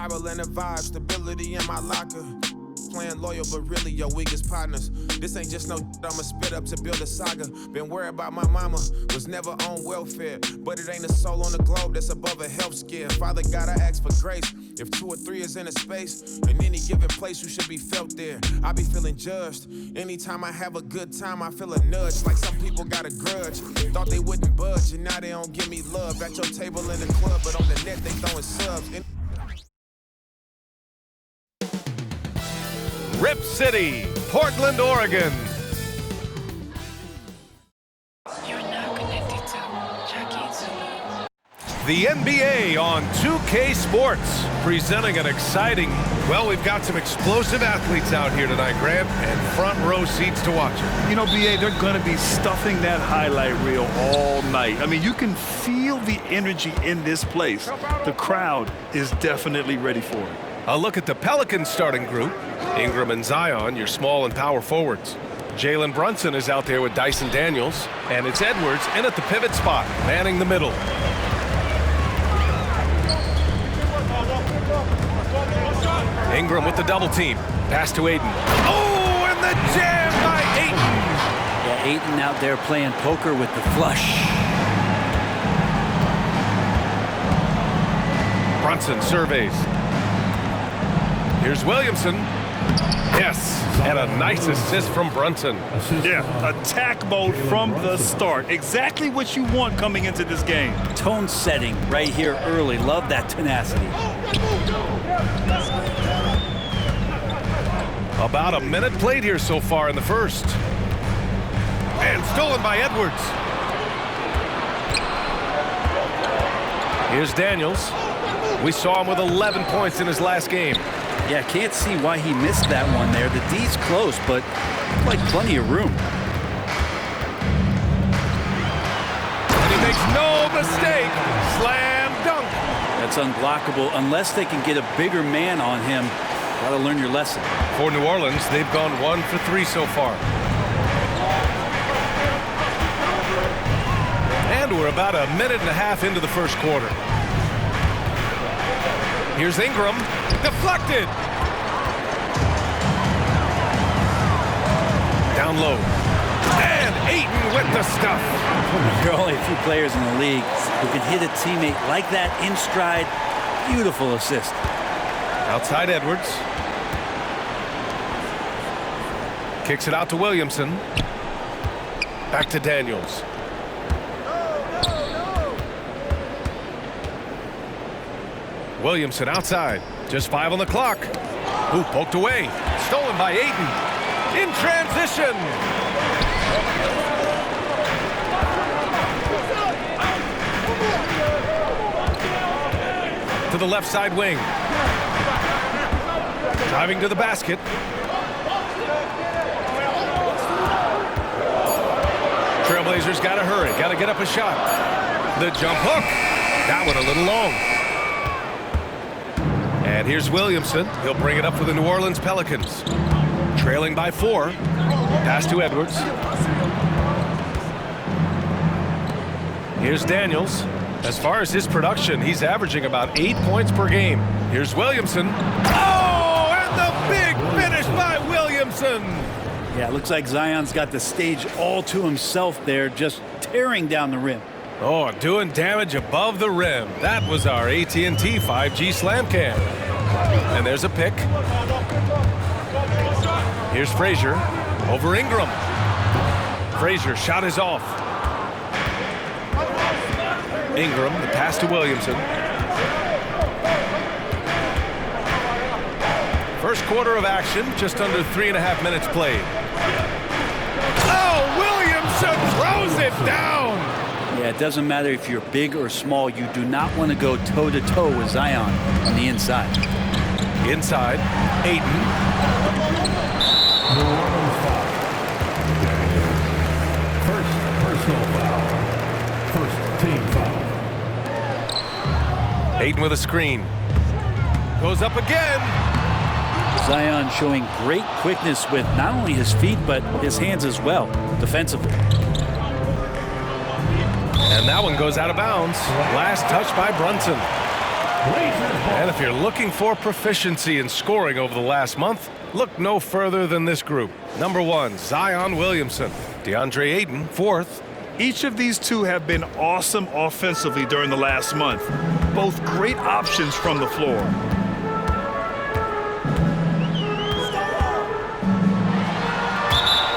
Bible and a vibe, stability in my locker. Playing loyal, but really your weakest partners. This ain't just no I'ma spit up to build a saga. Been worried about my mama, was never on welfare. But it ain't a soul on the globe that's above a health scare. Father God, I ask for grace. If 2 or 3 is in a space, in any given place, you should be felt there. I be feeling judged. Anytime I have a good time, I feel a nudge. Like some people got a grudge. Thought they wouldn't budge, and now they don't give me love. At your table in the club, but on the net, they throwing subs. Rip City, Portland, Oregon. You're now connected to Jackie Zulu. The NBA on 2K Sports, presenting an exciting, well, we've got some explosive athletes out here tonight, Grant, and front row seats to watch it. You know, BA, they're going to be stuffing that highlight reel all night. I mean, you can feel the energy in this place. The crowd is definitely ready for it. A look at the Pelicans starting group. Ingram and Zion, your small and power forwards. Jalen Brunson is out there with Dyson Daniels, and it's Edwards in at the pivot spot, manning the middle. Ingram with the double team. Pass to Ayton. Oh, and the jam by Ayton. Yeah, Ayton out there playing poker with the flush. Brunson surveys. Here's Williamson. Yes, and a nice assist from Brunson. Yeah, attack mode from the start. Exactly what you want coming into this game. Tone setting right here early. Love that tenacity. About a minute played here so far in the first. And stolen by Edwards. Here's Daniels. We saw him with 11 points in his last game. Yeah, can't see why he missed that one there. The D's close, but like plenty of room. And he makes no mistake. Slam dunk. That's unblockable unless they can get a bigger man on him. Gotta learn your lesson. For New Orleans, they've gone 1 for 3 so far. And we're about a minute and a half into the first quarter. Here's Ingram. Deflected. Down low. And Ayton with the stuff. There are only a few players in the league who can hit a teammate like that in stride. Beautiful assist. Outside Edwards. Kicks it out to Williamson. Back to Daniels. Williamson outside. Just 5 on the clock. Ooh, poked away. Stolen by Ayton. In transition. To the left side wing. Driving to the basket. Trailblazers got to hurry. Got to get up a shot. The jump hook. That one a little long. And here's Williamson. He'll bring it up for the New Orleans Pelicans. Trailing by 4. Pass to Edwards. Here's Daniels. As far as his production, he's averaging about 8 points per game. Here's Williamson. Oh, and the big finish by Williamson. Yeah, it looks like Zion's got the stage all to himself there, just tearing down the rim. Oh, doing damage above the rim. That was our AT&T 5G Slam Cam. And there's a pick. Here's Frazier over Ingram. Frazier shot is off. Ingram, the pass to Williamson. First quarter of action, just under 3.5 minutes played. Oh, Williamson throws it down. Yeah, it doesn't matter if you're big or small. You do not want to go toe-to-toe with Zion on the inside. Inside, Ayton. First personal foul. First team foul. Ayton with a screen. Goes up again. Zion showing great quickness with not only his feet, but his hands as well, defensively. And that one goes out of bounds. Last touch by Brunson. And if you're looking for proficiency in scoring over the last month, look no further than this group. Number 1, Zion Williamson. DeAndre Ayton, 4th. Each of these two have been awesome offensively during the last month. Both great options from the floor.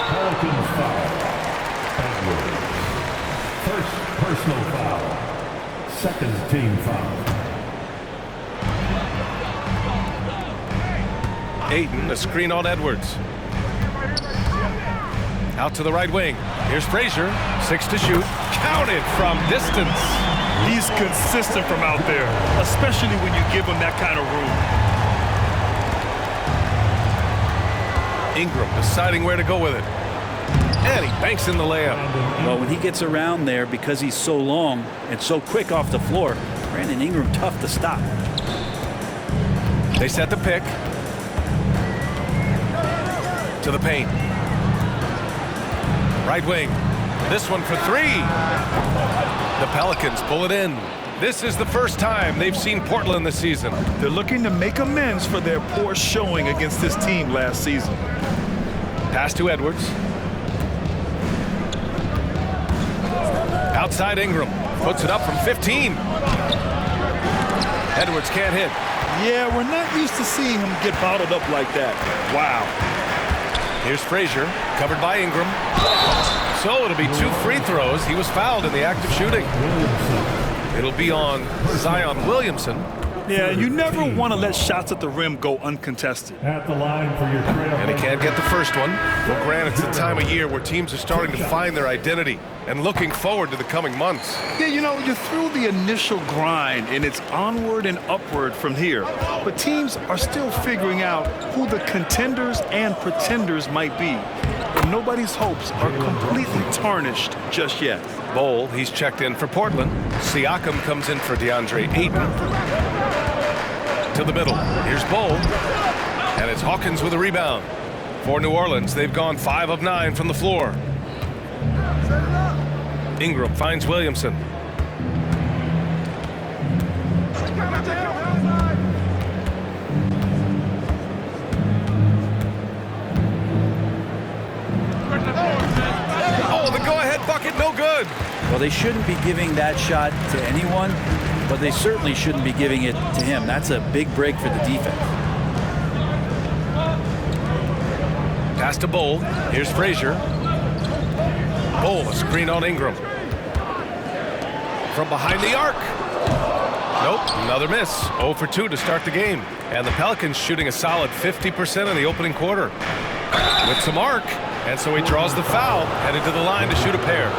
Pelicans foul. Edwards. First personal foul. Second team foul. Ayton, a screen on Edwards. Out to the right wing. Here's Frazier, 6 to shoot. Counted from distance. He's consistent from out there, especially when you give him that kind of room. Ingram deciding where to go with it. And he banks in the layup. Well, when he gets around there, because he's so long and so quick off the floor, Brandon Ingram tough to stop. They set the pick. To the paint. Right wing. This one for 3. The Pelicans pull it in. This is the first time they've seen Portland this season. They're looking to make amends for their poor showing against this team last season. Pass to Edwards. Outside Ingram. Puts it up from 15. Edwards can't hit. Yeah, we're not used to seeing him get bottled up like that. Wow. Here's Frazier, covered by Ingram. So it'll be 2 free throws. He was fouled in the act of shooting. It'll be on Zion Williamson. Yeah, you never want to let shots at the rim go uncontested. At the line for your trail. And he can't get the first one. Well, Grant, it's the time of year where teams are starting to find their identity and looking forward to the coming months. Yeah, you know, you're through the initial grind, and it's onward and upward from here. But teams are still figuring out who the contenders and pretenders might be. But nobody's hopes are completely tarnished just yet. Bol, he's checked in for Portland. Siakam comes in for DeAndre Ayton. To the middle. Here's Bol. And it's Hawkins with a rebound. For New Orleans, they've gone 5 of 9 from the floor. Ingram finds Williamson. Oh, the go-ahead bucket, no good. Well, they shouldn't be giving that shot to anyone, but they certainly shouldn't be giving it to him. That's a big break for the defense. Pass to Bol. Here's Frazier. Bol, a screen on Ingram. From behind the arc. Nope, another miss. 0 for 2 to start the game. And the Pelicans shooting a solid 50% in the opening quarter. With some arc. And so he draws the foul, headed to the line to shoot a pair.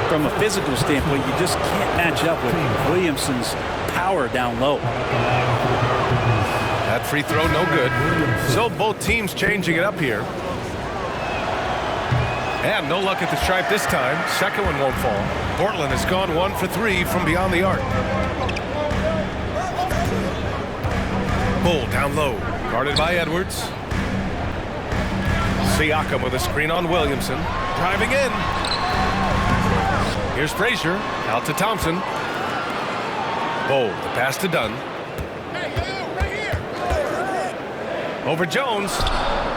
From a physical standpoint, you just can't match up with Williamson's power down low. That free throw, no good. So both teams changing it up here. And no luck at the stripe this time. Second one won't fall. Portland has gone 1 for 3 from beyond the arc. Bol down low, guarded by Edwards. Siakam with a screen on Williamson. Driving in. Here's Frazier, out to Thompson. Bol, the pass to Dunn. Over Jones.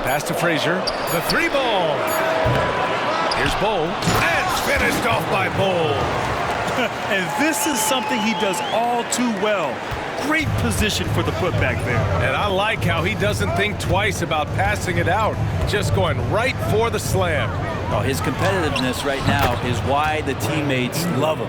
Pass to Frazier. The 3-ball. Here's Bol. And it's finished off by Bol. And this is something he does all too well. Great position for the putback there. And I like how he doesn't think twice about passing it out. Just going right for the slam. Oh, his competitiveness right now is why the teammates love him.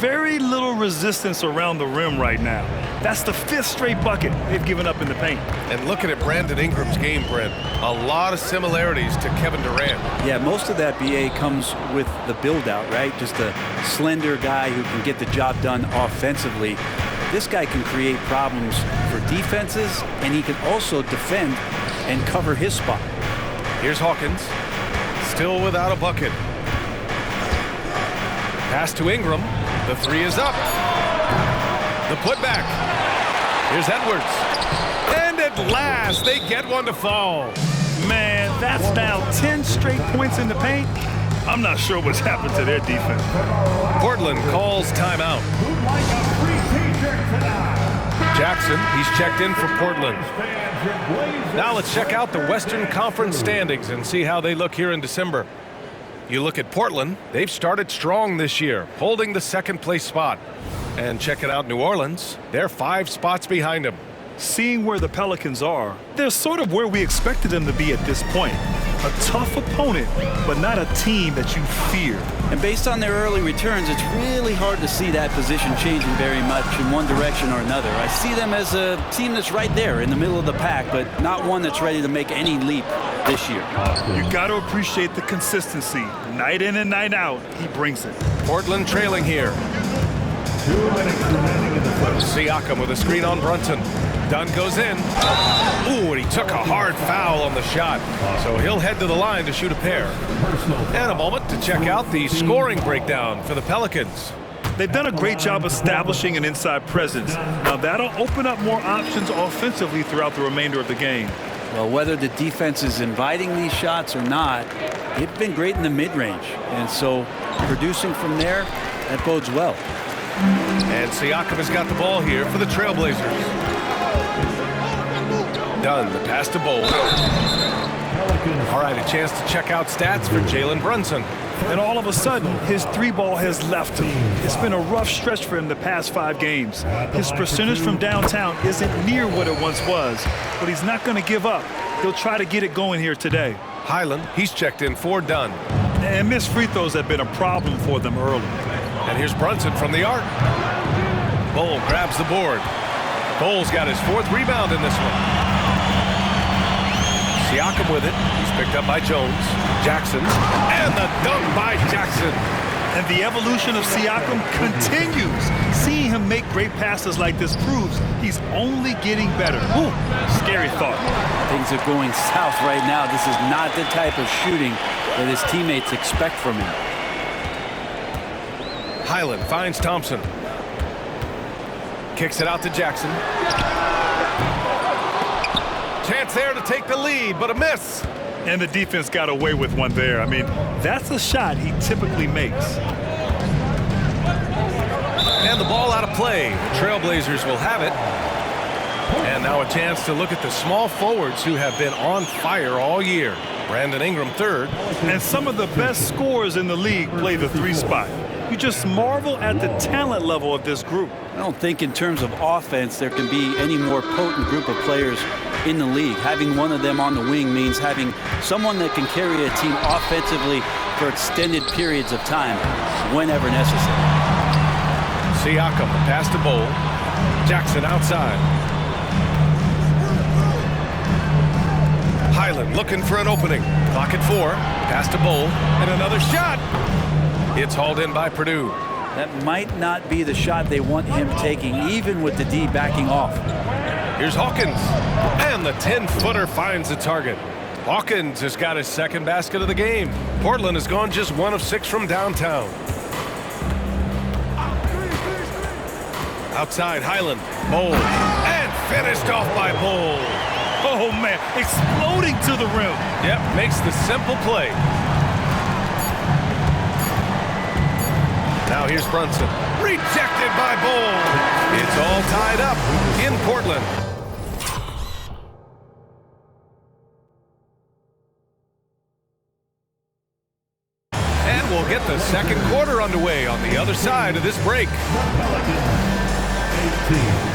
Very little resistance around the rim right now. That's the 5th straight bucket they've given up in the paint. And looking at Brandon Ingram's game, Brent, a lot of similarities to Kevin Durant. Yeah, most of that BA comes with the build-out, right? Just a slender guy who can get the job done offensively. This guy can create problems for defenses, and he can also defend and cover his spot. Here's Hawkins, still without a bucket. Pass to Ingram. The 3 is up. The putback. Here's Edwards. And at last, they get one to fall. Man, that's now 10 straight points in the paint. I'm not sure what's happened to their defense. Portland calls timeout. Jackson, he's checked in for Portland. Now let's check out the Western Conference standings and see how they look here in December. You look at Portland, they've started strong this year, holding the second place spot. And checking out New Orleans, they're 5 spots behind them. Seeing where the Pelicans are, they're sort of where we expected them to be at this point. A tough opponent, but not a team that you fear. And based on their early returns, it's really hard to see that position changing very much in one direction or another. I see them as a team that's right there in the middle of the pack, but not one that's ready to make any leap this year. You got to appreciate the consistency. Night in and night out, he brings it. Portland trailing here. 2 minutes remaining in the first. Siakam with a screen on Brunson. Dunn goes in. Ooh, and he took a hard foul on the shot. So he'll head to the line to shoot a pair. And a moment to check out the scoring breakdown for the Pelicans. They've done a great job establishing an inside presence. Now that'll open up more options offensively throughout the remainder of the game. Well, whether the defense is inviting these shots or not, they've been great in the mid-range. And so producing from there, that bodes well. And Siakam has got the ball here for the Trailblazers. Dunn, the pass to Bol. All right, a chance to check out stats for Jalen Brunson. And all of a sudden, his 3-ball has left him. It's been a rough stretch for him the past 5 games. His percentage from downtown isn't near what it once was, but he's not going to give up. He'll try to get it going here today. Highland, he's checked in for Dunn. And missed free throws have been a problem for them early. And here's Brunson from the arc. Bol grabs the board. Bol's got his 4th rebound in this one. Siakam with it. He's picked up by Jones. Jackson. And the dunk by Jackson. And the evolution of Siakam continues. Seeing him make great passes like this proves he's only getting better. Ooh, scary thought. Things are going south right now. This is not the type of shooting that his teammates expect from him. Highland finds Thompson. Kicks it out to Jackson. Chance there to take the lead, but a miss. And the defense got away with one there. I mean, that's a shot he typically makes. And the ball out of play. The Trailblazers will have it. And now a chance to look at the small forwards who have been on fire all year. Brandon Ingram 3rd. And some of the best scorers in the league play the 3 spot. You just marvel at the talent level of this group. I don't think in terms of offense there can be any more potent group of players in the league. Having one of them on the wing means having someone that can carry a team offensively for extended periods of time whenever necessary. Siakam, pass to Bol. Jackson outside. Highland looking for an opening. Clock at 4. Pass to Bol. And another shot. It's hauled in by Purdue. That might not be the shot they want him taking, even with the D backing off. Here's Hawkins. And the 10-footer finds the target. Hawkins has got his 2nd basket of the game. Portland has gone just 1 of 6 from downtown. Outside, Highland. Bol. And finished off by Bol. Oh, man, exploding to the rim. Yep, makes the simple play. Now here's Brunson. Rejected by Bol. It's all tied up in Portland. And we'll get the second quarter underway on the other side of this break. Pelicans 18.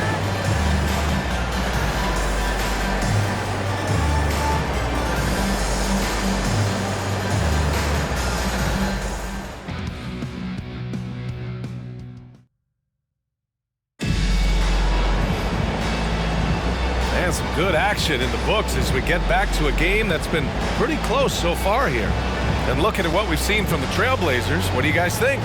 And some good action in the books as we get back to a game that's been pretty close so far here. And looking at what we've seen from the Trailblazers, what do you guys think?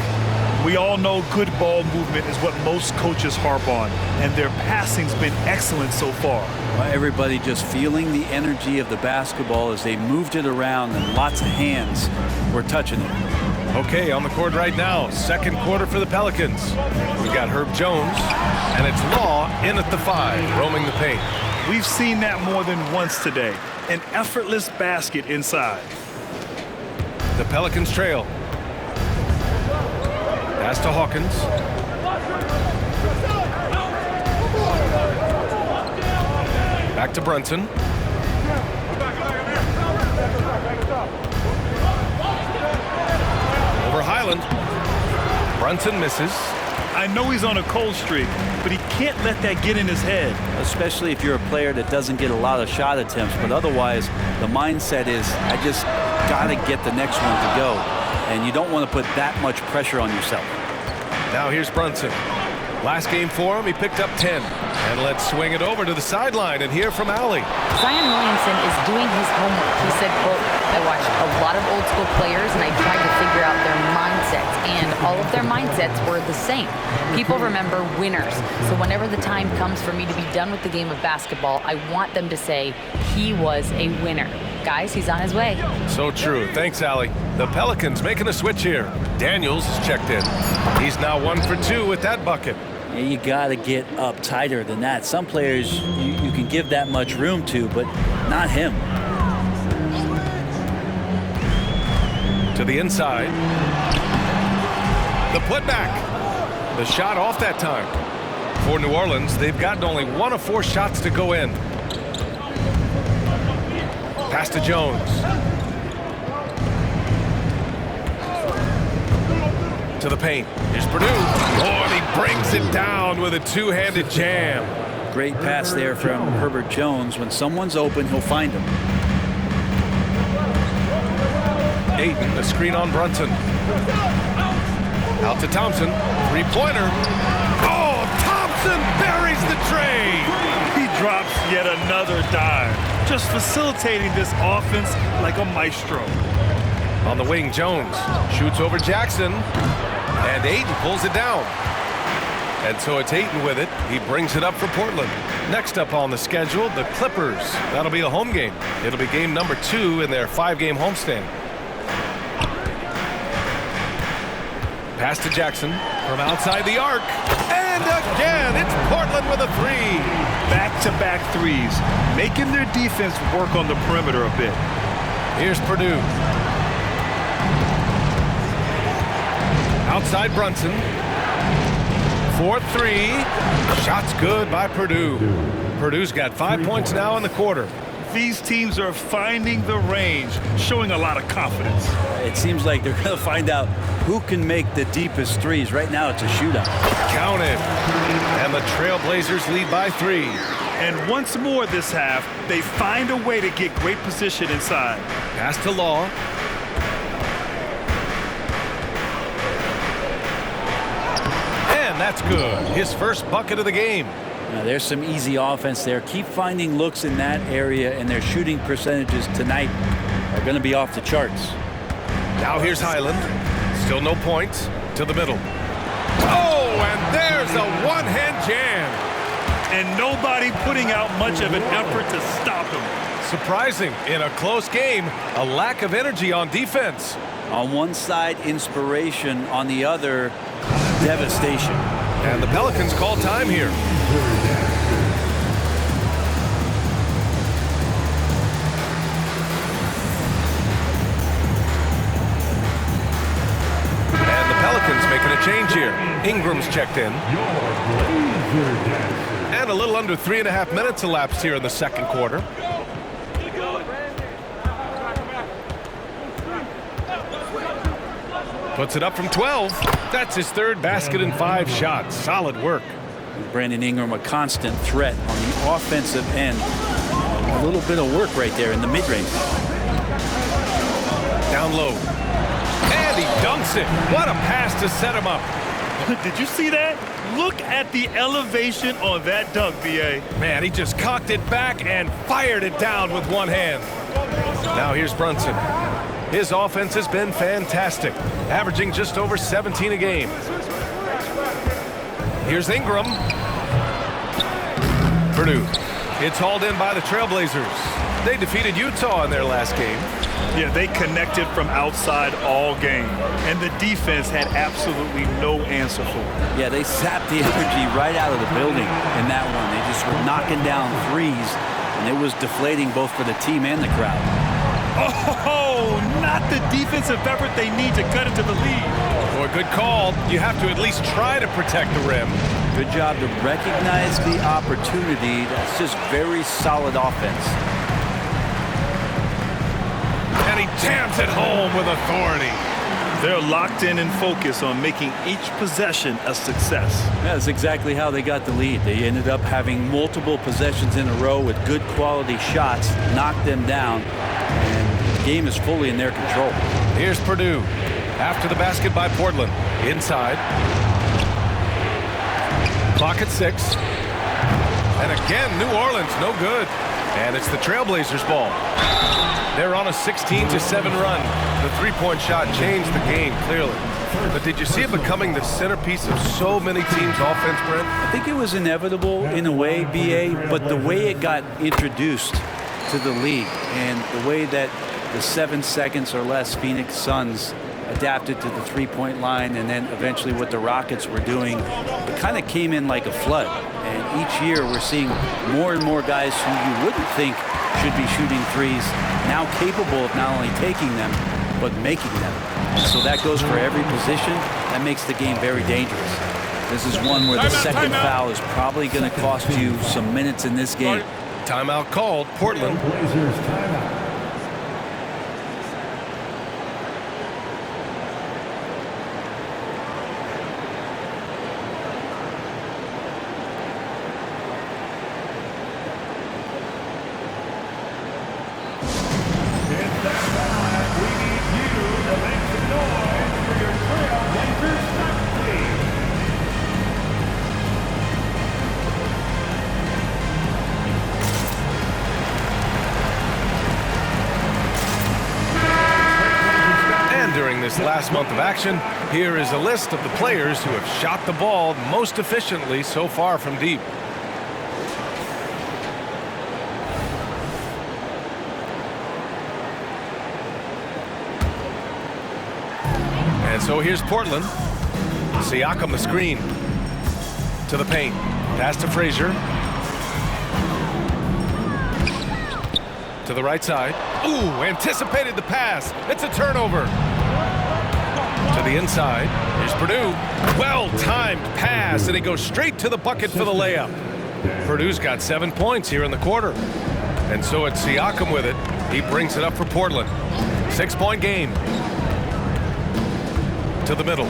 We all know good ball movement is what most coaches harp on, and their passing's been excellent so far. Well, everybody just feeling the energy of the basketball as they moved it around, and lots of hands were touching it. Okay, on the court right now, second quarter for the Pelicans. We've got Herb Jones, and it's Law in at the 5, roaming the paint. We've seen that more than once today. An effortless basket inside. The Pelicans trail. Pass to Hawkins. Back to Brunson. Over Highland. Brunson misses. I know he's on a cold streak, but he can't let that get in his head. Especially if you're a player that doesn't get a lot of shot attempts, but otherwise the mindset is I just got to get the next one to go, and you don't want to put that much pressure on yourself. Now here's Brunson. Last game for him, he picked up 10. And let's swing it over to the sideline and hear from Allie. Zion Williamson is doing his homework. He said, quote, I watched a lot of old school players and I tried to figure out their mindsets, and all of their mindsets were the same. People remember winners. So whenever the time comes for me to be done with the game of basketball, I want them to say he was a winner. Guys, he's on his way. So true. Thanks, Allie. The Pelicans making a switch here. Daniels is checked in. He's now 1 for 2 with that bucket. Yeah, you got to get up tighter than that. Some players you can give that much room to, but not him. To the inside. The putback. The shot off that time. For New Orleans, they've gotten only 1 of 4 shots to go in. Pass to Jones. To the paint. Here's Purdue. Oh, and he brings it down with a two-handed jam. Great pass there from Herbert Jones. When someone's open, he'll find him. Ayton, the screen on Brunson. Out to Thompson. Three-pointer. Oh, Thompson buries the tray. He drops yet another dime, just facilitating this offense like a maestro. On the wing, Jones shoots over Jackson, and Ayton pulls it down. And so it's Ayton with it. He brings it up for Portland. Next up on the schedule, the Clippers. That'll be a home game. It'll be game number 2 in their 5-game homestand. Pass to Jackson from outside the arc. And again, it's Portland with a 3. Back-to-back threes, making their defense work on the perimeter a bit. Here's Purdue. Outside Brunson. 4-3. Shot's good by Purdue. Purdue's got 5 points now in the quarter. These teams are finding the range, showing a lot of confidence. It seems like they're going to find out who can make the deepest threes. Right now, it's a shootout. Counted. And the Trailblazers lead by 3. And once more this half, they find a way to get great position inside. Pass to Law. And that's good. His first bucket of the game. Now, there's some easy offense there. Keep finding looks in that area, and their shooting percentages tonight are going to be off the charts. Now here's Highland. Still no points. To the middle. Oh, and there's a one-hand jam. And nobody putting out much of an effort to stop him. Surprising. In a close game, a lack of energy on defense. On one side, inspiration. On the other, devastation. And the Pelicans call time here. And the Pelicans making a change here. Ingram's checked in. And a little under 3.5 minutes elapsed here in the second quarter. Puts it up from 12. That's his third basket in 5 shots. Solid work. Brandon Ingram, a constant threat on the offensive end. A little bit of work right there in the mid-range. Down low. And he dunks it. What a pass to set him up. Did you see that? Look at the elevation on that dunk, B.A. Man, he just cocked it back and fired it down with one hand. Now here's Brunson. His offense has been fantastic, averaging just over 17 a game. Here's Ingram. Purdue. It's hauled in by the Trailblazers. They defeated Utah in their last game. Yeah, they connected from outside all game, and the defense had absolutely no answer for it. Yeah, they sapped the energy right out of the building in that one. They just were knocking down threes, and it was deflating both for the team and the crowd. Oh, not the defensive effort they need to cut into the lead. Boy, good call. You have to at least try to protect the rim. Good job to recognize the opportunity. That's just very solid offense. And he jams it home with authority. They're locked in and focused on making each possession a success. Yeah, that's exactly how they got the lead. They ended up having multiple possessions in a row with good quality shots, knocked them down, and the game is fully in their control. Here's Purdue. After the basket by Portland. Inside. Clock at 6. And again, New Orleans, no good. And it's the Trailblazers' ball. They're on a 16-7 run. The three-point shot changed the game, clearly. But did you see it becoming the centerpiece of so many teams' offense, Brent? I think it was inevitable in a way, B.A., but the way it got introduced to the league and the way that the 7 seconds or less Phoenix Suns adapted to the three-point line, and then eventually what the Rockets were doing, it kind of came in like a flood. And each year we're seeing more and more guys who you wouldn't think should be shooting threes now capable of not only taking them but making them. And so that goes for every position. That makes the game very dangerous. This is one where the second foul is probably going to cost you some minutes in this game. Timeout called. Portland. Blazers timeout. This last month of action, here is a list of the players who have shot the ball most efficiently so far from deep. And so here's Portland. Siakam the screen. To the paint. Pass to Frazier. To the right side. Ooh, anticipated the pass. It's a turnover. To the inside. Here's Purdue. Well-timed pass, and he goes straight to the bucket for the layup. Purdue's got 7 points here in the quarter. And so it's Siakam with it. He brings it up for Portland. 6-point game. To the middle.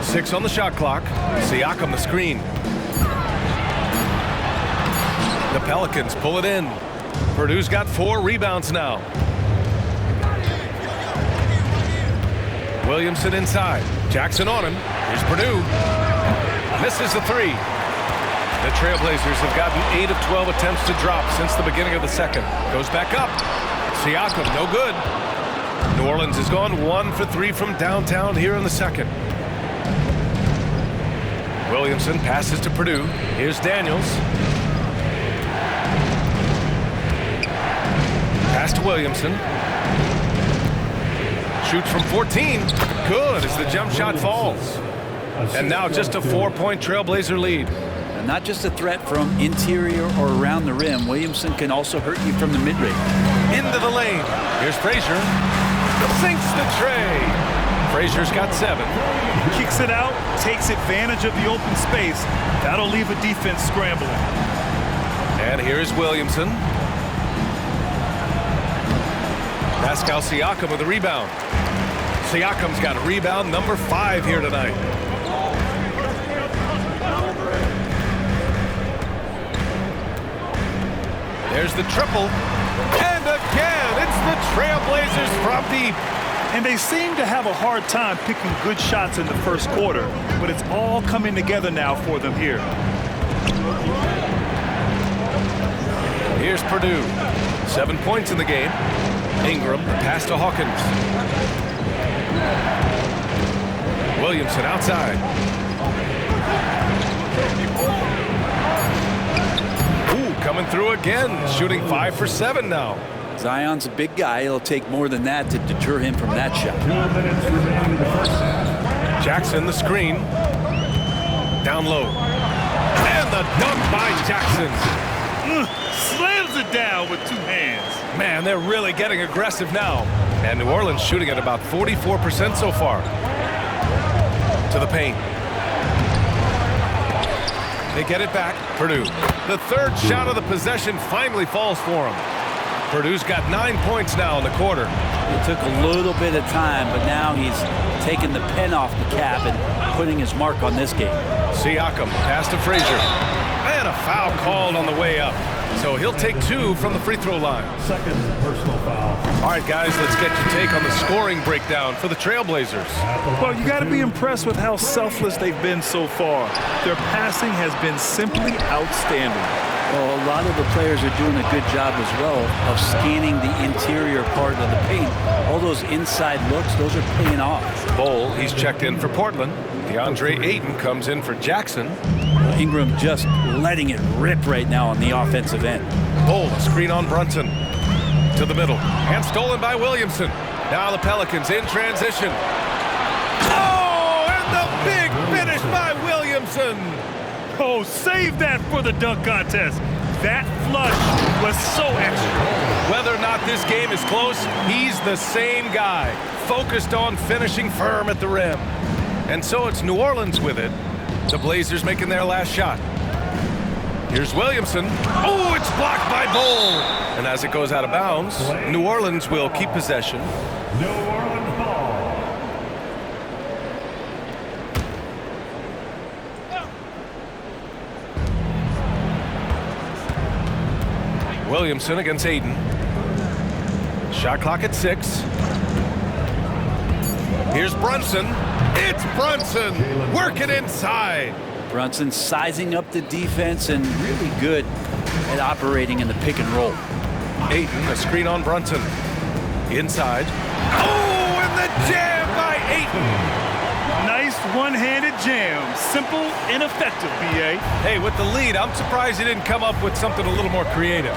Six on the shot clock. Siakam the screen. The Pelicans pull it in. Purdue's got 4 rebounds now. Williamson inside. Jackson on him. Here's Purdue. Misses the 3. The Trailblazers have gotten 8 of 12 attempts to drop since the beginning of the second. Goes back up. Siakam, no good. New Orleans has gone 1 for 3 from downtown here in the second. Williamson passes to Purdue. Here's Daniels. Pass to Williamson. Shoots from 14. Good as the jump shot falls. And now just a 4-point Trailblazer lead. And not just a threat from interior or around the rim. Williamson can also hurt you from the mid-range. Into the lane. Here's Frazier. Sinks the tray. Frazier's got 7. Kicks it out, takes advantage of the open space. That'll leave a defense scrambling. And here's Williamson. Pascal Siakam with a rebound. Siakam's got a rebound number 5 here tonight. There's the triple. And again, it's the Trailblazers from deep. And they seem to have a hard time picking good shots in the first quarter, but it's all coming together now for them here. Here's Purdue. 7 points in the game. Ingram, the pass to Hawkins. Williamson outside. Ooh, coming through again, shooting 5 for 7 now. Zion's a big guy. It'll take more than that to deter him from that shot. 2 minutes remaining in the first half. Jackson the screen. Down low. And the dunk by Jackson. Slams it down with 2 hands. Man, they're really getting aggressive now. And New Orleans shooting at about 44% so far. To the paint. They get it back. Purdue. The third shot of the possession finally falls for him. Purdue's got 9 points now in the quarter. It took a little bit of time, but now he's taking the pen off the cap and putting his mark on this game. Siakam, pass to Frazier. And a foul called on the way up. So he'll take 2 from the free throw line. Second personal foul. All right, guys, let's get your take on the scoring breakdown for the Trailblazers. Well, you got to be impressed with how selfless they've been so far. Their passing has been simply outstanding. Well, a lot of the players are doing a good job as well of scanning the interior part of the paint. All those inside looks, those are paying off. Bol, he's checked in for Portland. DeAndre Ayton comes in for Jackson. Ingram just letting it rip right now on the offensive end. Bol, a screen on Brunson. To the middle. And stolen by Williamson. Now the Pelicans in transition. Oh, and the big finish by Williamson. Oh, save that for the dunk contest. That flush was so extra. Whether or not this game is close, he's the same guy, focused on finishing firm at the rim. And so it's New Orleans with it. The Blazers making their last shot. Here's Williamson. Oh, it's blocked by Bol. And as it goes out of bounds, New Orleans will keep possession. New Orleans ball. Williamson against Ayton. Shot clock at 6. Here's Brunson. It's Brunson working inside. Brunson sizing up the defense and really good at operating in the pick and roll. Ayton, a screen on Brunson. Inside. Oh, and the jam by Ayton. Nice one-handed jam. Simple and effective, B.A. Hey, with the lead, I'm surprised he didn't come up with something a little more creative.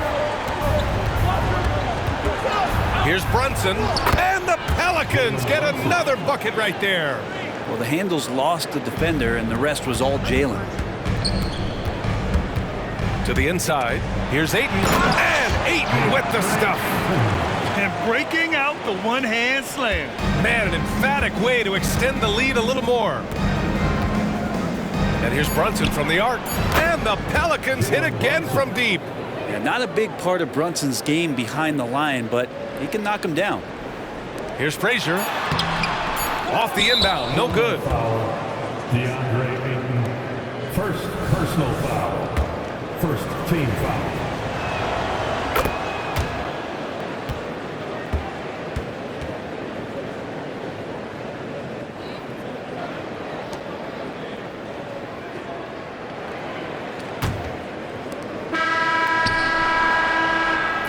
Here's Brunson, and the Pelicans get another bucket right there. Well, the handles lost the defender, and the rest was all Jalen. To the inside, here's Ayton, and Ayton with the stuff. And breaking out the one-hand slam. Man, an emphatic way to extend the lead a little more. And here's Brunson from the arc, and the Pelicans hit again from deep. Yeah, not a big part of Brunson's game behind the line, but he can knock him down. Here's Frazier. Off the inbound, no good. DeAndre Ayton. First personal foul. First team foul.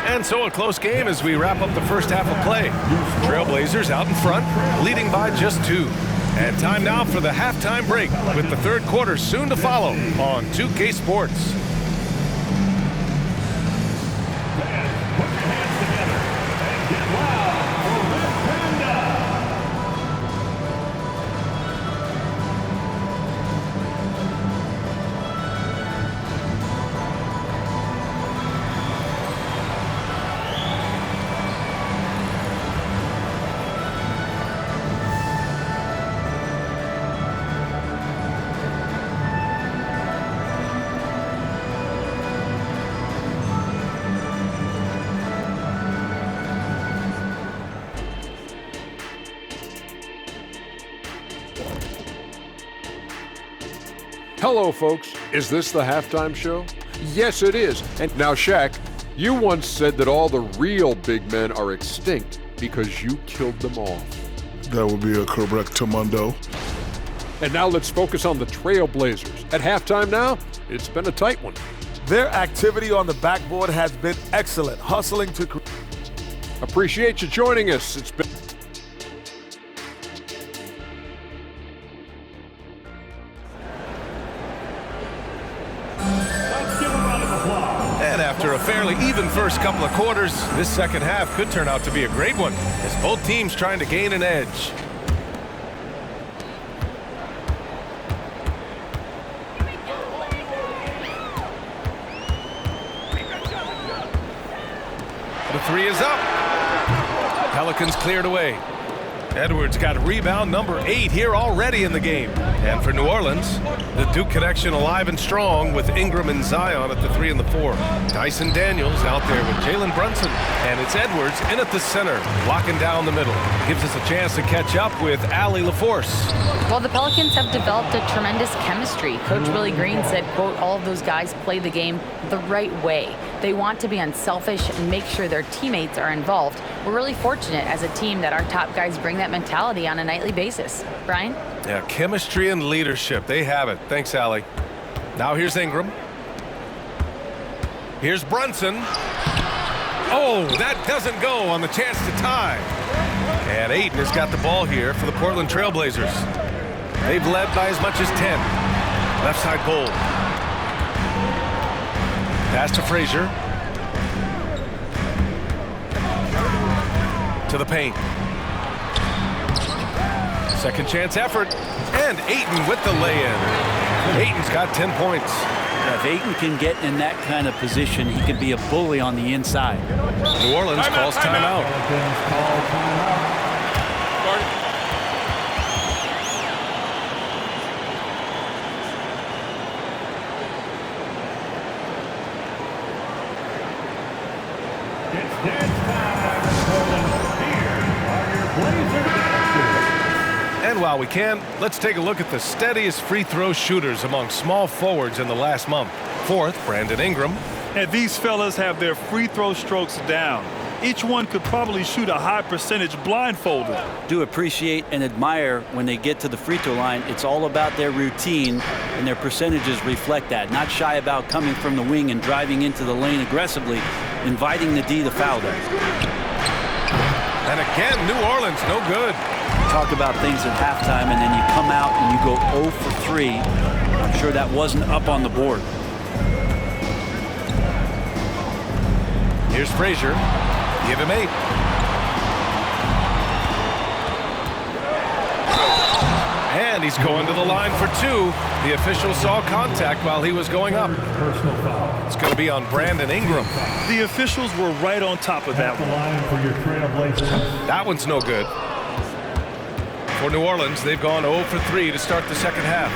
And so a close game as we wrap up the first half of play. Trailblazers out in front, leading by just 2. And time now for the halftime break, with the third quarter soon to follow on 2K Sports. Hello, folks. Is this the halftime show? Yes, it is. And now, Shaq, you once said that all the real big men are extinct because you killed them off. That would be a correctamundo. And now let's focus on the Trailblazers. At halftime now, it's been a tight one. Their activity on the backboard has been excellent, hustling to... Appreciate you joining us. It's been... And after a fairly even first couple of quarters, this second half could turn out to be a great one, as both teams trying to gain an edge. The three is up. Pelicans cleared away. Edwards got rebound number 8 here already in the game. And for New Orleans, the Duke connection alive and strong with Ingram and Zion at the 3 and the 4. Dyson Daniels out there with Jalen Brunson. And it's Edwards in at the center, locking down the middle. Gives us a chance to catch up with Allie LaForce. Well, the Pelicans have developed a tremendous chemistry. Coach Willie Green said, quote, all of those guys play the game the right way. They want to be unselfish and make sure their teammates are involved. We're really fortunate as a team that our top guys bring that mentality on a nightly basis. Brian? Yeah, chemistry and leadership. They have it. Thanks, Allie. Now here's Ingram. Here's Brunson. Oh, that doesn't go on the chance to tie. And Ayton has got the ball here for the Portland Trailblazers. They've led by as much as 10. Left side goal. Pass to Frazier. To the paint. Second chance effort. And Ayton with the lay-in. Ayton's got 10 points. Yeah, if Ayton can get in that kind of position, he can be a bully on the inside. New Orleans calls timeout. And while we can, let's take a look at the steadiest free throw shooters among small forwards in the last month. Fourth, Brandon Ingram. And these fellas have their free throw strokes down. Each one could probably shoot a high percentage blindfolded. Do appreciate and admire when they get to the free throw line. It's all about their routine, and their percentages reflect that. Not shy about coming from the wing and driving into the lane aggressively, inviting the D to foul them. And again, New Orleans, no good. Talk about things at halftime, and then you come out and you go 0 for 3. I'm sure that wasn't up on the board. Here's Frazier. Give him 8. And he's going to the line for 2. The official saw contact while he was going up. Personal foul. It's going to be on Brandon Ingram. The officials were right on top of that At the one. line for your Trailblazers. That one's no good. For New Orleans, they've gone 0 for 3 to start the second half.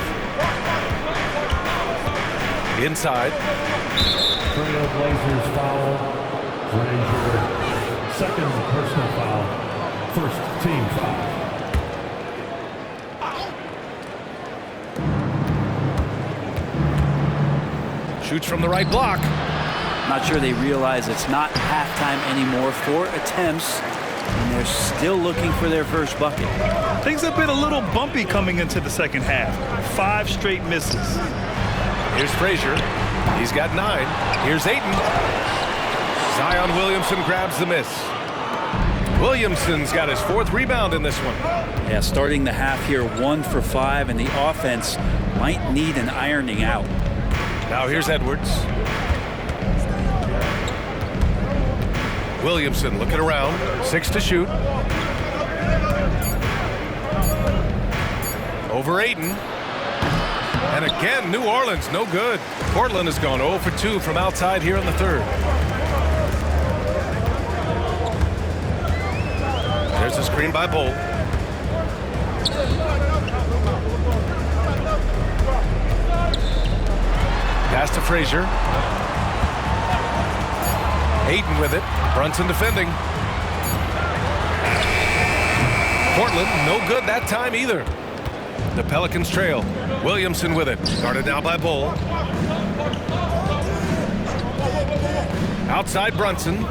Inside. Trailblazers foul. Frazier. Second personal foul. First team foul. Shoots from the right block. Not sure they realize it's not halftime anymore. 4 attempts, and they're still looking for their first bucket. Things have been a little bumpy coming into the second half. 5 straight misses. Here's Frazier. He's got 9. Here's Ayton. Zion Williamson grabs the miss. Williamson's got his 4th rebound in this one. Yeah, starting the half here 1 for 5, and the offense might need an ironing out. Now here's Edwards. Williamson looking around. 6 to shoot. Over Ayton. And again, New Orleans, no good. Portland has gone 0 for 2 from outside here in the third. There's a screen by Bolt. Pass to Frazier. Ayton with it. Brunson defending. Portland, no good that time either. The Pelicans trail. Williamson with it. Guarded now by Bull. Outside Brunson.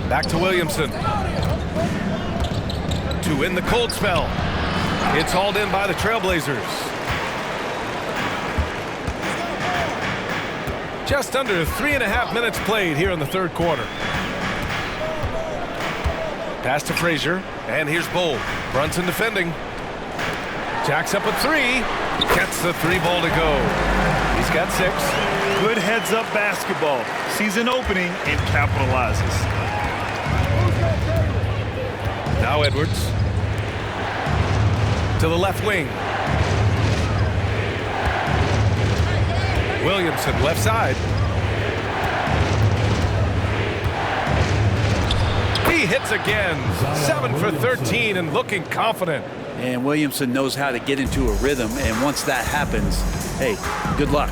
Back to Williamson. To win the cold spell. It's hauled in by the Trailblazers. Just under 3.5 minutes played here in the third quarter. Pass to Frazier, and here's Bull. Brunson defending. Jacks up a 3. Gets the 3 ball to go. He's got 6. Good heads-up basketball. Sees an opening and capitalizes. Now Edwards. To the left wing. Williamson left side. He hits again. 7 for 13 and looking confident. And Williamson knows how to get into a rhythm, and once that happens, hey, good luck.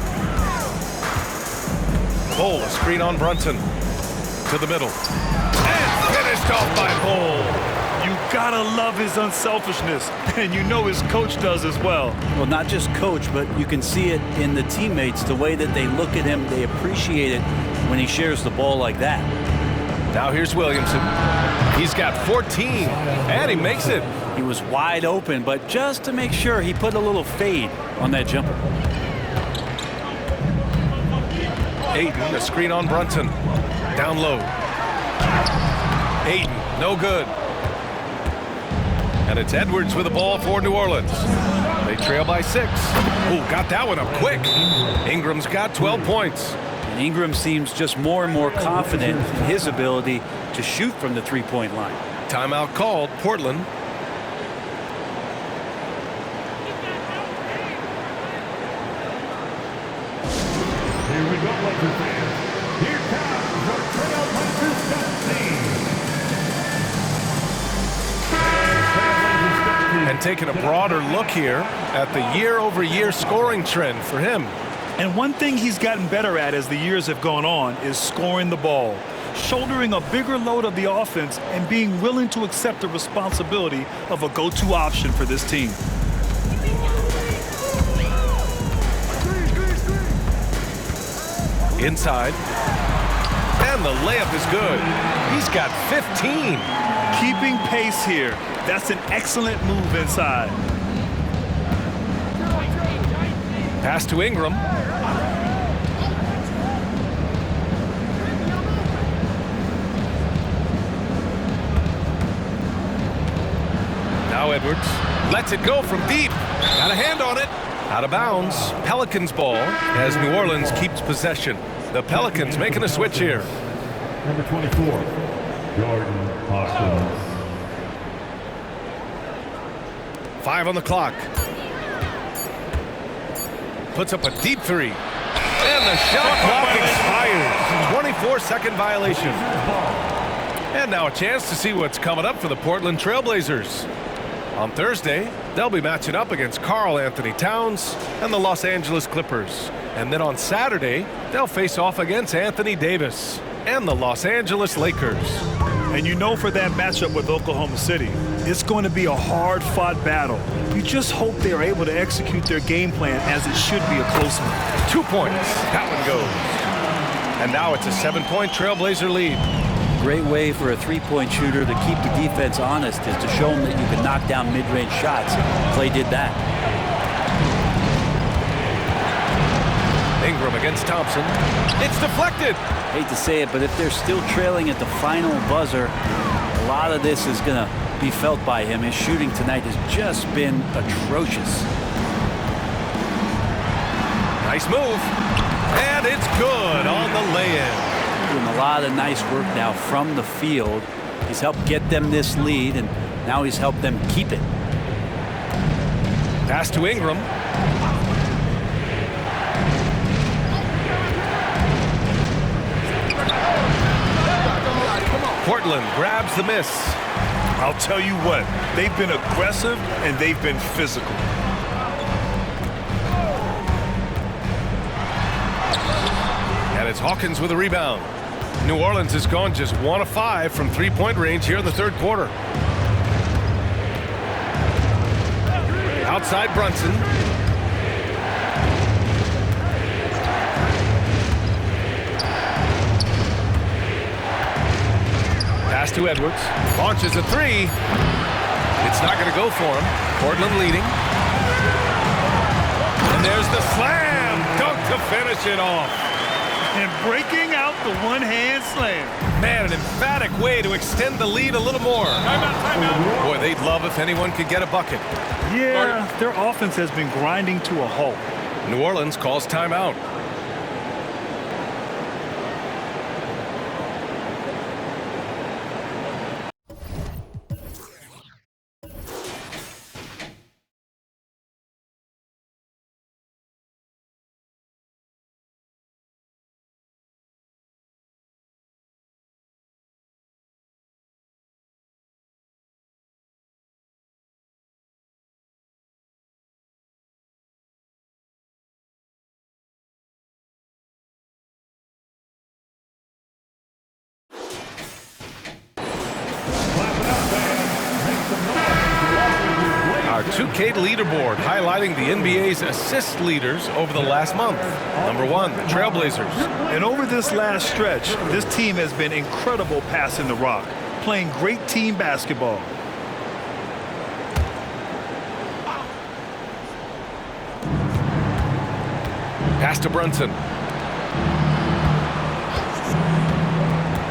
Bol, a screen on Brunson. To the middle. And finished off by Bol. You gotta love his unselfishness, and you know his coach does as well. Well, not just coach, but you can see it in the teammates, the way that they look at him. They appreciate it when he shares the ball like that. Now here's Williamson. He's got 14, and he makes it. He was wide open, but just to make sure, he put a little fade on that jumper. Ayton, a screen on Brunson. Down low. Ayton, no good. And it's Edwards with the ball for New Orleans. They trail by 6. Ooh, got that one up quick. Ingram's got 12 points. And Ingram seems just more and more confident in his ability to shoot from the three-point line. Timeout called, Portland. Here we go, Lakers fans. Here comes your Trailblazers stat team. And taking a broader look here at the year-over-year scoring trend for him. And one thing he's gotten better at as the years have gone on is scoring the ball, shouldering a bigger load of the offense and being willing to accept the responsibility of a go-to option for this team. Inside. And the layup is good. He's got 15. Keeping pace here. That's an excellent move inside. Pass to Ingram. Now Edwards lets it go from deep. Got a hand on it. Out of bounds. Pelicans ball as New Orleans keeps possession. The Pelicans making a switch here. Number 24, Jordan Hawkins. 5 on the clock. Puts up a deep 3. And the shot clock expires. 24-second violation. And now a chance to see what's coming up for the Portland Trailblazers. On Thursday, they'll be matching up against Karl Anthony Towns and the Los Angeles Clippers. And then on Saturday, they'll face off against Anthony Davis and the Los Angeles Lakers. And you know, for that matchup with Oklahoma City, it's going to be a hard-fought battle. You just hope they're able to execute their game plan, as it should be a close one. 2 points. That one goes. And now it's a 7-point Trailblazer lead. Great way for a three-point shooter to keep the defense honest is to show them that you can knock down mid-range shots. Clay did that. Ingram against Thompson. It's deflected. Hate to say it, but if they're still trailing at the final buzzer, a lot of this is going to be felt by him. His shooting tonight has just been atrocious. Nice move. And it's good on the lay-in. Doing a lot of nice work now from the field. He's helped get them this lead, and now he's helped them keep it. Pass to Ingram. Portland grabs the miss. I'll tell you what, they've been aggressive and they've been physical. And it's Hawkins with a rebound. New Orleans has gone just 1 of 5 from three-point range here in the third quarter. Outside Brunson. Pass to Edwards. Launches a 3. It's not going to go for him. Portland leading. And there's the slam. Dunk to finish it off. And breaking out the one-hand slam. Man, an emphatic way to extend the lead a little more. Timeout. Boy, they'd love if anyone could get a bucket. Yeah, their offense has been grinding to a halt. New Orleans calls timeout. Cascade leaderboard highlighting the NBA's assist leaders over the last month. Number 1, the Trailblazers. And over this last stretch, this team has been incredible passing the rock, playing great team basketball. Pass to Brunson.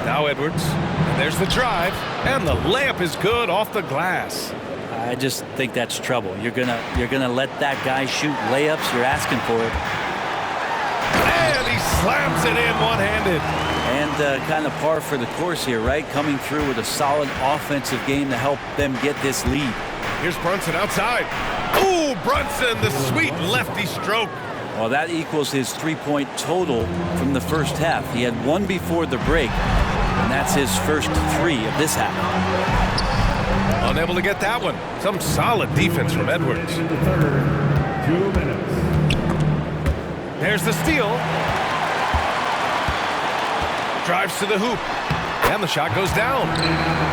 Now Edwards. And there's the drive. And the layup is good off the glass. I just think that's trouble. You're gonna let that guy shoot layups. You're asking for it. And he slams it in one-handed. And kind of par for the course here, right? Coming through with a solid offensive game to help them get this lead. Here's Brunson outside. Ooh, Brunson, the sweet lefty stroke. Well, that equals his three-point total from the first half. He had one before the break, and that's his first 3 of this half. Unable to get that one. Some solid defense from Edwards. In the third, 2 minutes. There's the steal. Drives to the hoop. And the shot goes down.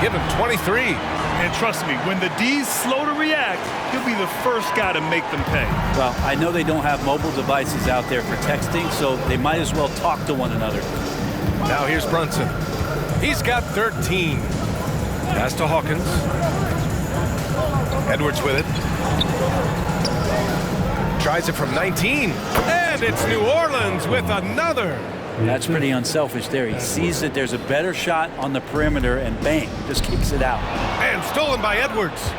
Give him 23. And trust me, when the D's slow to react, he'll be the first guy to make them pay. Well, I know they don't have mobile devices out there for texting, so they might as well talk to one another. Now here's Brunson. He's got 13. Pass to Hawkins. Edwards with it. Tries it from 19. And it's New Orleans with another. That's pretty unselfish there. He sees that there's a better shot on the perimeter and bang, just kicks it out. And stolen by Edwards.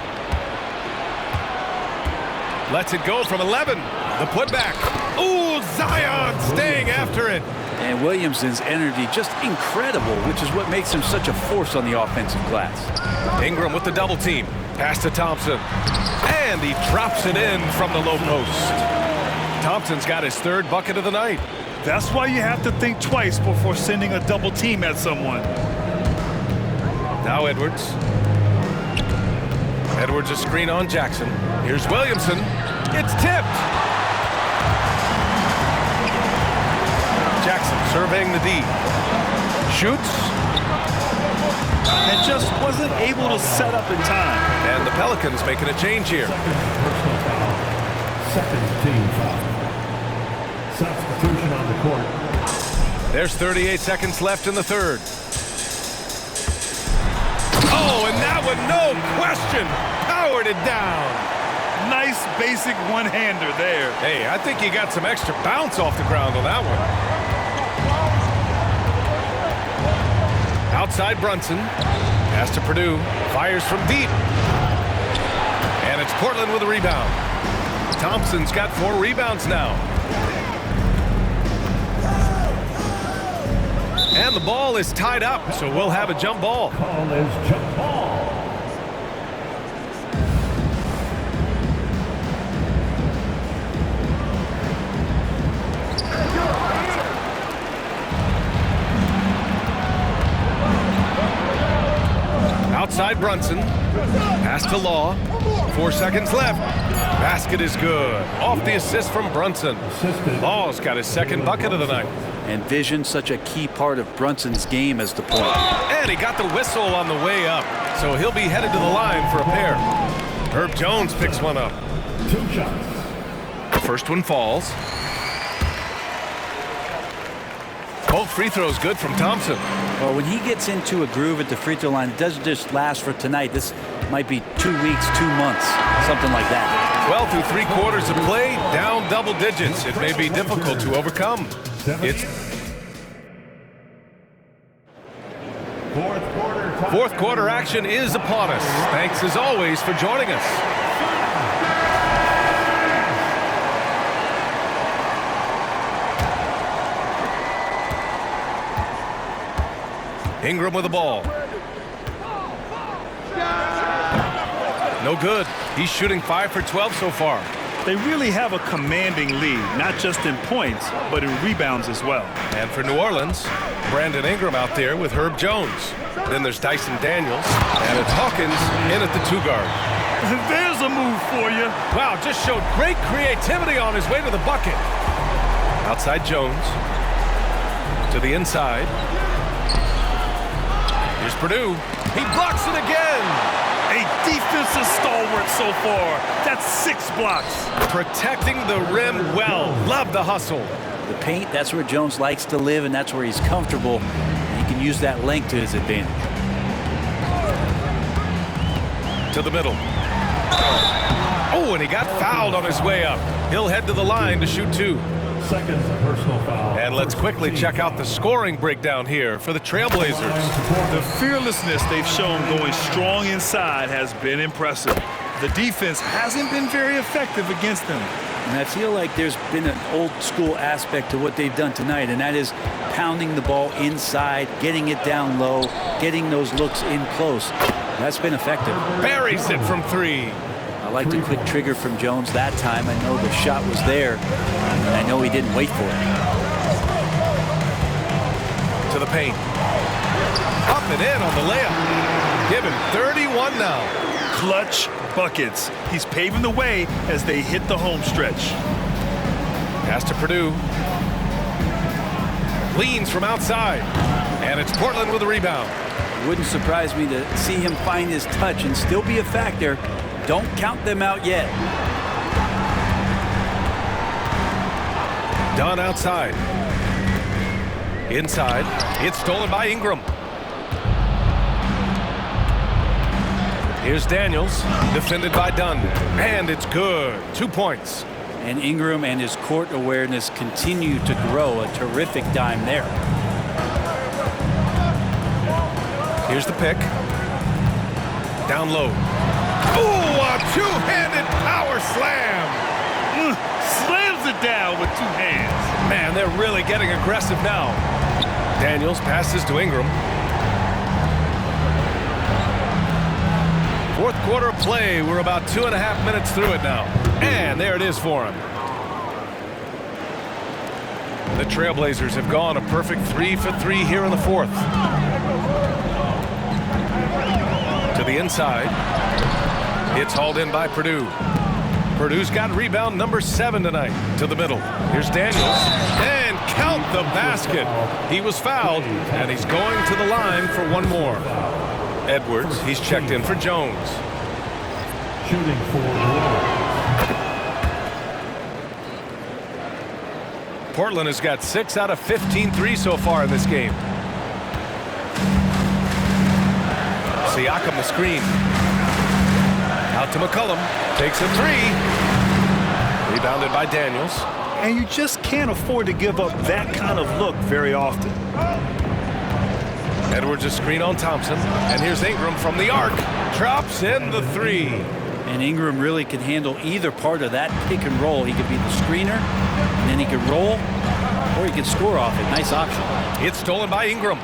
Lets it go from 11. The putback. Ooh, Zion staying after it. And Williamson's energy just incredible, which is what makes him such a force on the offensive glass. Ingram with the double team. Pass to Thompson. And he drops it in from the low post. Thompson's got his 3rd bucket of the night. That's why you have to think twice before sending a double team at someone. Now Edwards. Edwards a screen on Jackson. Here's Williamson. It's tipped. Jackson surveying the D. Shoots. And just wasn't able to set up in time. And the Pelicans making a change here. Second team foul. Substitution on the court. There's 38 seconds left in the 3rd. Oh, and that one, no question, powered it down. Nice basic one-hander there. Hey, I think you got some extra bounce off the ground on that one. Outside Brunson. Pass to Purdue. Fires from deep. And it's Portland with a rebound. Thompson's got 4 rebounds now. And the ball is tied up, so we'll have a jump ball. Call is jump ball. Outside Brunson. Pass to Law. 4 seconds left. Basket is good. Off the assist from Brunson. Law's got his 2nd bucket of the night. And vision, such a key part of Brunson's game as the point. And he got the whistle on the way up, so he'll be headed to the line for a pair. Herb Jones picks one up. 2 shots. The first one falls. Both free throws good from Thompson. Well, when he gets into a groove at the free throw line, it doesn't just last for tonight. This might be 2 weeks, 2 months, something like that. Well, through 3 quarters of play, down double digits. It may be difficult to overcome. It's fourth quarter action is upon us. Thanks as always for joining us. Ingram with the ball. No good. He's shooting 5 for 12 so far. They really have a commanding lead, not just in points, but in rebounds as well. And for New Orleans, Brandon Ingram out there with Herb Jones. Then there's Dyson Daniels, and it's Hawkins in at the 2 guard. There's a move for you. Wow, just showed great creativity on his way to the bucket. Outside Jones. To the inside. Here's Purdue. He blocks it again. A defensive stalwart so far. That's 6 blocks. Protecting the rim well. Love the hustle. The paint, that's where Jones likes to live, and that's where he's comfortable. He can use that length to his advantage. To the middle. Oh, and he got fouled on his way up. He'll head to the line to shoot 2. Second personal foul. And let's quickly check out the scoring breakdown here for the Trailblazers. The fearlessness they've shown going strong inside has been impressive. The defense hasn't been very effective against them. And I feel like there's been an old school aspect to what they've done tonight, and that is pounding the ball inside, getting it down low, getting those looks in close. That's been effective. Buries it from 3. I like the quick trigger from Jones that time. I know the shot was there, and I know he didn't wait for it. To the paint. Up and in on the layup. Give him 31 now. Clutch buckets. He's paving the way as they hit the home stretch. Pass to Purdue. Leans from outside. And it's Portland with the rebound. It wouldn't surprise me to see him find his touch and still be a factor. Don't count them out yet. Dunn outside. Inside. It's stolen by Ingram. Here's Daniels, defended by Dunn. And it's good. 2 points. And Ingram and his court awareness continue to grow. A terrific dime there. Here's the pick. Down low. Ooh, a two-handed power slam. Slams it down with 2 hands. Man, they're really getting aggressive now. Daniels passes to Ingram. Fourth quarter of play. We're about 2.5 minutes through it now. And there it is for him. The Trailblazers have gone a perfect 3 for 3 here in the fourth. To the inside. It's hauled in by Purdue. Purdue's got rebound number 7 tonight. To the middle. Here's Daniels. And count the basket. He was fouled, and he's going to the line for 1 more. Edwards, he's checked in for Jones. Shooting for Portland has got 6 out of 15 threes so far in this game. Siakam the screen. Out to McCollum. Takes a 3. Rebounded by Daniels. And you just can't afford to give up that kind of look very often. Edwards a screen on Thompson. And here's Ingram from the arc. Drops in the 3. And Ingram really can handle either part of that pick and roll. He could be the screener, and then he could roll, or he could score off it. Nice option. It's stolen by Ingram.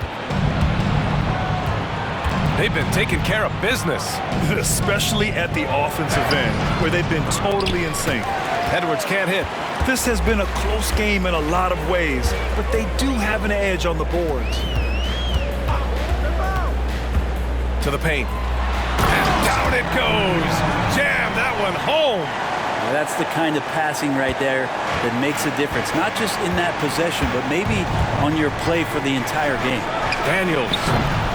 They've been taking care of business. Especially at the offensive end, where they've been totally in sync. Edwards can't hit. This has been a close game in a lot of ways, but they do have an edge on the boards. To the paint. And down it goes. Jam that one home. Well, that's the kind of passing right there that makes a difference. Not just in that possession, but maybe on your play for the entire game. Daniels.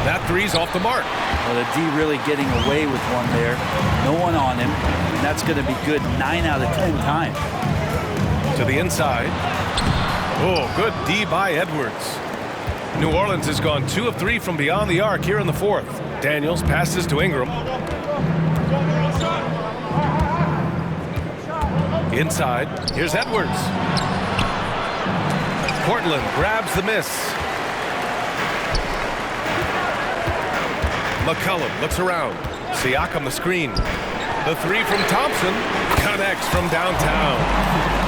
That 3's off the mark. Well, the D really getting away with one there. No one on him. And that's going to be good 9 out of 10 times. To the inside. Oh, good D by Edwards. New Orleans has gone 2 of 3 from beyond the arc here in the fourth. Daniels passes to Ingram. Inside. Here's Edwards. Portland grabs the miss. McCollum looks around. Siakam the screen. The 3 from Thompson connects from downtown.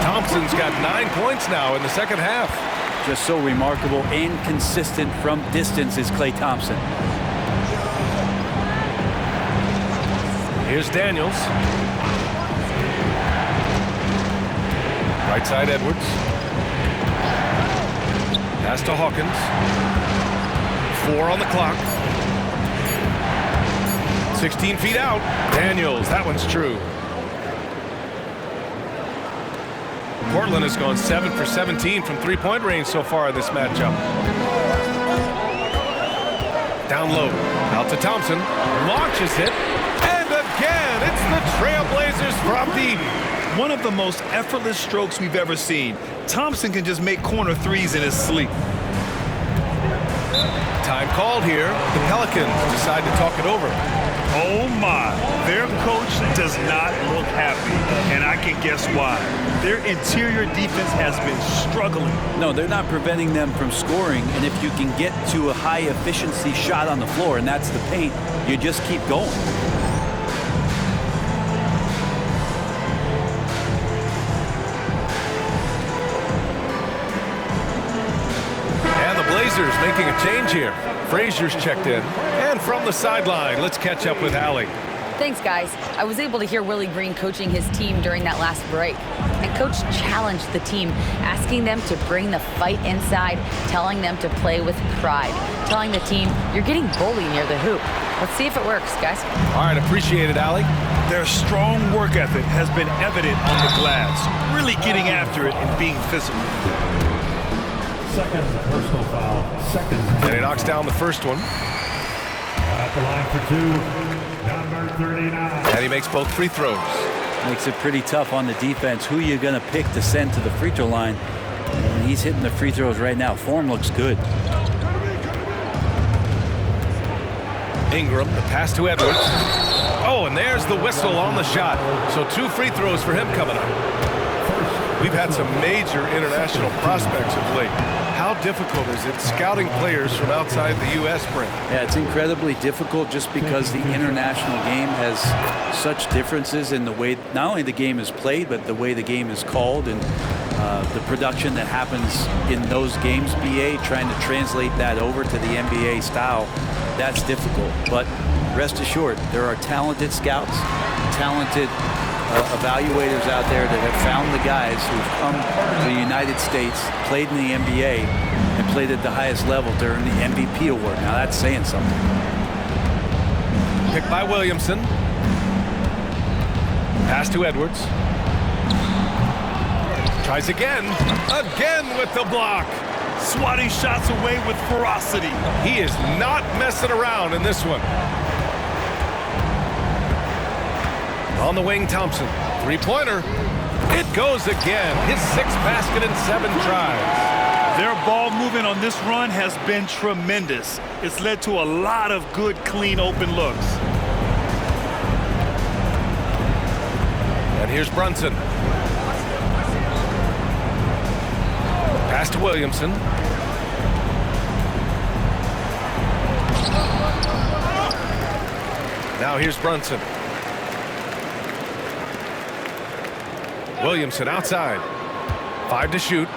Thompson's got 9 points now in the second half. Just so remarkable and consistent from distance is Klay Thompson. Here's Daniels. Right side Edwards. Pass to Hawkins. 4 on the clock. 16 feet out. Daniels, that one's true. Portland has gone 7 for 17 from three-point range so far in this matchup. Down low. Out to Thompson. Launches it. And a the Trailblazers from deep. One of the most effortless strokes we've ever seen. Thompson can just make corner threes in his sleep. Time called here. The Pelicans decide to talk it over. Oh my, their coach does not look happy, and I can guess why. Their interior defense has been struggling. No, they're not preventing them from scoring, and if you can get to a high-efficiency shot on the floor, and that's the paint, you just keep going. Blazers making a change here. Frazier's checked in. And from the sideline, let's catch up with Allie. Thanks, guys. I was able to hear Willie Green coaching his team during that last break. And Coach challenged the team, asking them to bring the fight inside, telling them to play with pride, telling the team, you're getting bullied near the hoop. Let's see if it works, guys. All right, appreciate it, Allie. Their strong work ethic has been evident on the glass, really getting after it and being physical. Second personal foul. Second. And he knocks down the first one. At the line for two, number 39. And he makes both free throws. Makes it pretty tough on the defense. Who are you going to pick to send to the free throw line? And he's hitting the free throws right now. Form looks good. Ingram, the pass to Edwards. Oh, and there's the whistle on the shot. So 2 free throws for him coming up. We've had some major international prospects of late. How difficult is it scouting players from outside the U.S., Brent? Yeah, it's incredibly difficult just because the international game has such differences in the way not only the game is played, but the way the game is called and the production that happens in those games, BA, trying to translate that over to the NBA style, that's difficult. But rest assured, there are talented scouts, talented evaluators out there that have found the guys who've come to the United States, played in the NBA, and played at the highest level during the MVP award. Now that's saying something. Picked by Williamson. Pass to Edwards. Tries again. Again with the block. Swatting shots away with ferocity. He is not messing around in this one. On the wing, Thompson. Three-pointer. It goes again. His 6th basket in 7 tries. Their ball movement on this run has been tremendous. It's led to a lot of good, clean, open looks. And here's Brunson. Pass to Williamson. Now here's Brunson. Williamson outside. 5 to shoot.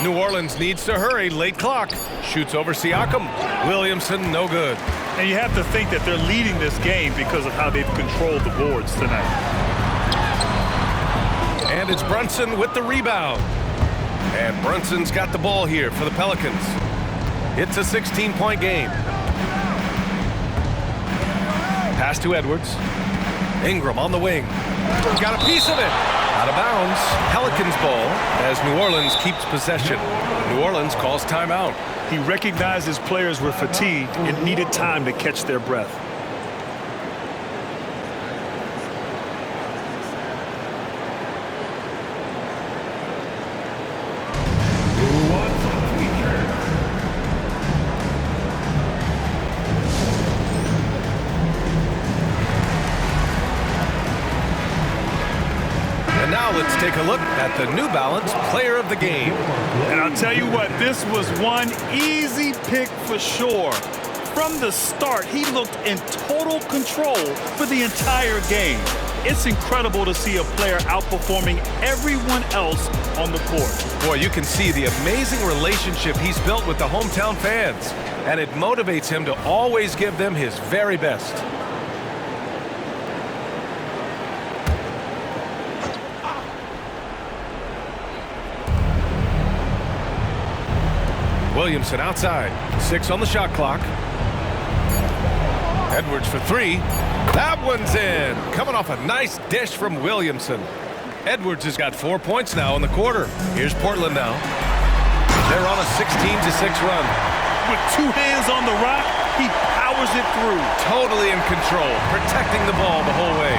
New Orleans needs to hurry. Late clock. Shoots over Siakam. Williamson, no good. And you have to think that they're leading this game because of how they've controlled the boards tonight. And it's Brunson with the rebound. And Brunson's got the ball here for the Pelicans. It's a 16-point game. Pass to Edwards. Ingram on the wing. Got a piece of it. Out of bounds. Pelicans ball as New Orleans keeps possession. New Orleans calls timeout. He recognized his players were fatigued and needed time to catch their breath. Let's take a look at the New Balance Player of the Game. And I'll tell you what, this was one easy pick for sure. From the start, he looked in total control for the entire game. It's incredible to see a player outperforming everyone else on the court. Boy, you can see the amazing relationship he's built with the hometown fans, and it motivates him to always give them his very best. Williamson outside. 6 on the shot clock. Edwards for 3. That one's in. Coming off a nice dish from Williamson. Edwards has got 4 points now in the quarter. Here's Portland now. They're on a 16-6 run. With 2 hands on the rock, He powers it through. Totally in control, protecting the ball the whole way.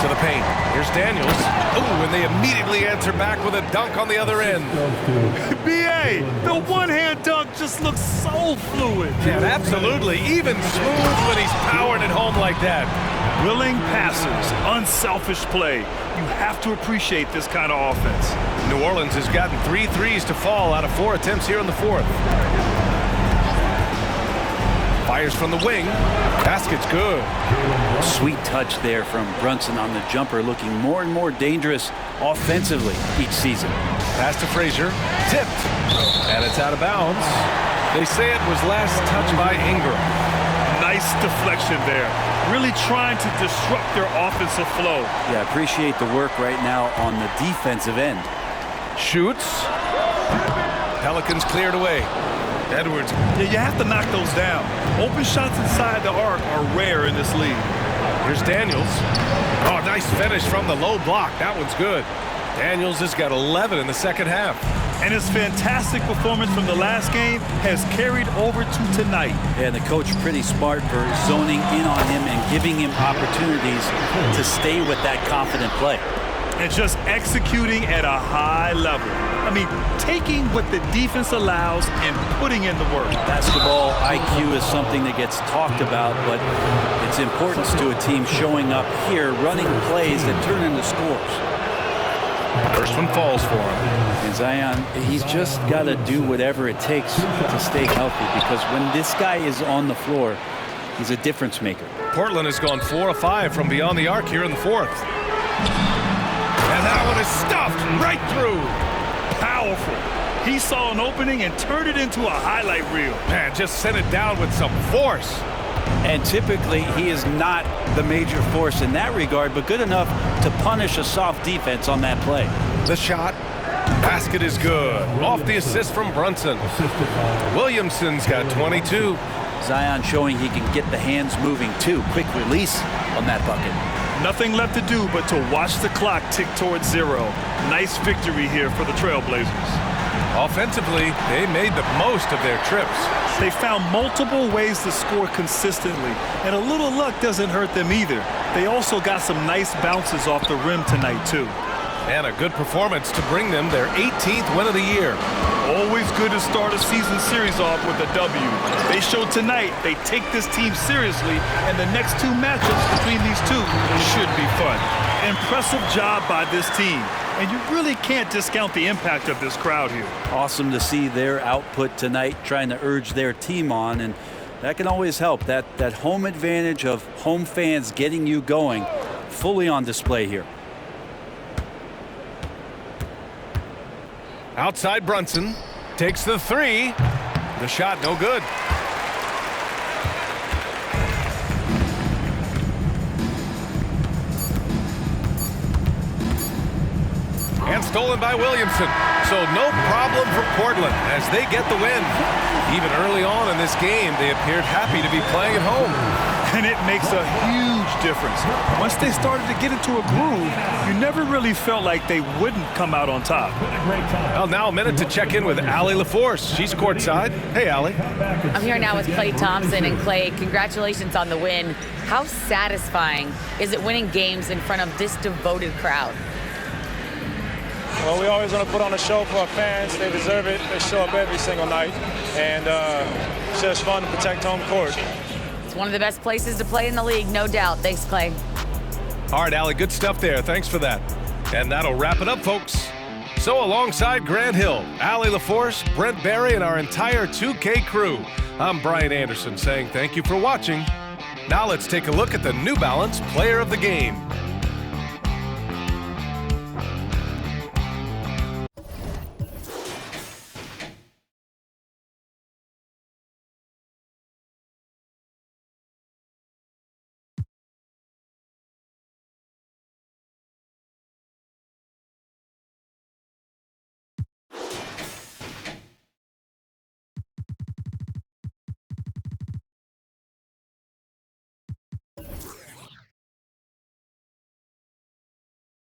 To the paint. Here's Daniels. Ooh, and they immediately answer back with a dunk on the other end. B.A., the one-hand dunk just looks so fluid. Yeah, absolutely. Even smooth when he's powering it home like that. Willing passes, unselfish play. You have to appreciate this kind of offense. New Orleans has gotten 3 threes to fall out of 4 attempts here in the fourth. Fires from the wing. Basket's good. Sweet touch there from Brunson on the jumper, looking more and more dangerous offensively each season. Pass to Frazier. Tipped. And it's out of bounds. They say it was last touched by Ingram. Nice deflection there. Really trying to disrupt their offensive flow. Yeah, appreciate the work right now on the defensive end. Shoots. Pelicans cleared away. Edwards. Yeah, you have to knock those down. Open shots inside the arc are rare in this league. Here's Daniels. Oh, nice finish from the low block. That one's good. Daniels has got 11 in the second half. And his fantastic performance from the last game has carried over to tonight. Yeah, and the coach pretty smart for zoning in on him and giving him opportunities to stay with that confident play. And just executing at a high level. I mean, taking what the defense allows and putting in the work. Basketball IQ is something that gets talked about, but its importance to a team showing up here, running plays that turn into scores. First one falls for him. And Zion, he's just got to do whatever it takes to stay healthy, because when this guy is on the floor, he's a difference maker. Portland has gone 4 of 5 from beyond the arc here in the fourth. And that one is stuffed right through. Powerful. He saw an opening and turned it into a highlight reel. Man, just sent it down with some force. And typically, he is not the major force in that regard, but good enough to punish a soft defense on that play. The shot. Basket is good. Off the assist from Brunson. Williamson's got 22. Zion showing he can get the hands moving, too. Quick release on that bucket. Nothing left to do but to watch the clock tick towards 0. Nice victory here for the Trailblazers. Offensively, they made the most of their trips. They found multiple ways to score consistently, and a little luck doesn't hurt them either. They also got some nice bounces off the rim tonight, too. And a good performance to bring them their 18th win of the year. Always good to start a season series off with a W. They showed tonight they take this team seriously, and the next 2 matchups between these two should be fun. Impressive job by this team, and you really can't discount the impact of this crowd here. Awesome to see their output tonight, trying to urge their team on, and that can always help. That home advantage of home fans getting you going, fully on display here. Outside Brunson takes the 3. The shot no good. And stolen by Williamson. So no problem for Portland as they get the win. Even early on in this game, they appeared happy to be playing at home. And it makes a huge difference. Once they started to get into a groove, you never really felt like they wouldn't come out on top. Well, now a minute to check in with Allie LaForce. She's courtside. Hey, Allie. I'm here now with Klay Thompson. And Klay, congratulations on the win. How satisfying is it winning games in front of this devoted crowd? Well, we always want to put on a show for our fans. They deserve it. They show up every single night. And it's just fun to protect home court. It's one of the best places to play in the league, no doubt. Thanks, Klay. All right, Allie, good stuff there. Thanks for that. And that'll wrap it up, folks. So alongside Grant Hill, Allie LaForce, Brent Barry, and our entire 2K crew, I'm Brian Anderson saying thank you for watching. Now let's take a look at the New Balance Player of the Game.